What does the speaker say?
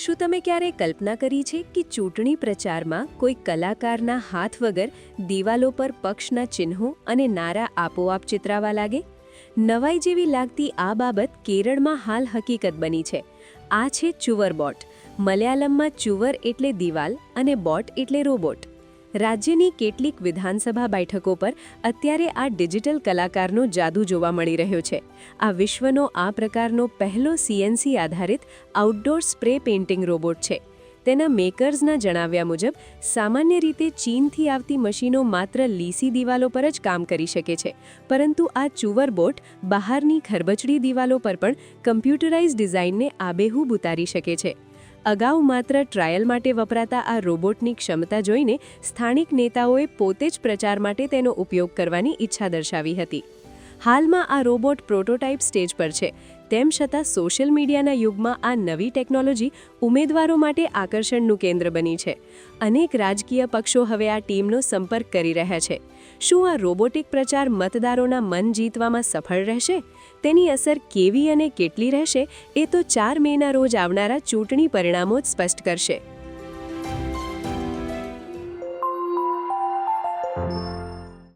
શું તમે ક્યારેય કલ્પના કરી છે કે ચૂંટણી પ્રચારમાં કોઈ કલાકારના હાથ વગર દિવાલો પર પક્ષના ચિહ્નો અને નારા આપોઆપ ચિતરાવા લાગે? નવાઈ જેવી લાગતી આ બાબત કેરળમાં હાલ હકીકત બની છે. આ છે ચુવર બોટ. મલયાલમમાં ચુવર એટલે દિવાલ અને બોટ એટલે રોબોટ. રાજ્યની કેટલીક વિધાનસભા બેઠકો પર અત્યારે આ ડિજિટલ કલાકારનો જાદુ જોવા મળી રહ્યો છે. આ વિશ્વનો આ પ્રકારનો પહેલો CNC આધારિત આઉટડોર સ્પ્રે પેઇન્ટિંગ રોબોટ છે. તેના મેકર્સના જણાવ્યા મુજબ સામાન્ય રીતે ચીનથી આવતી મશીનો માત્ર લીસી દિવાલો પર જ કામ કરી શકે છે, પરંતુ આ ચુવર બોટ બહારની ખરબચડી દિવાલો પર પણ કમ્પ્યુટરાઇઝ ડિઝાઇનને આબેહૂબ ઉતારી શકે છે. અગાઉ માત્ર ટ્રાયલ માટે વપરાતા આ રોબોટની ક્ષમતા જોઈને સ્થાનિક નેતાઓએ પોતે જ પ્રચાર માટે તેનો ઉપયોગ કરવાની ઈચ્છા દર્શાવી હતી. હાલમાં આ રોબોટ પ્રોટોટાઇપ સ્ટેજ પર છે. તેમ છતાં સોશિયલ મીડિયાના યુગમાં આ નવી ટેકનોલોજી ઉમેદવારો માટે આકર્ષણનું કેન્દ્ર બની છે. અનેક રાજકીય પક્ષો હવે આ ટીમનો સંપર્ક કરી રહ્યા છે. શું આ રોબોટિક પ્રચાર મતદારોના મન જીતવામાં સફળ રહેશે? તેની અસર કેવી અને કેટલી રહેશે એ તો 4 મેના રોજ આવનારા ચૂંટણી પરિણામો જ સ્પષ્ટ કરશે.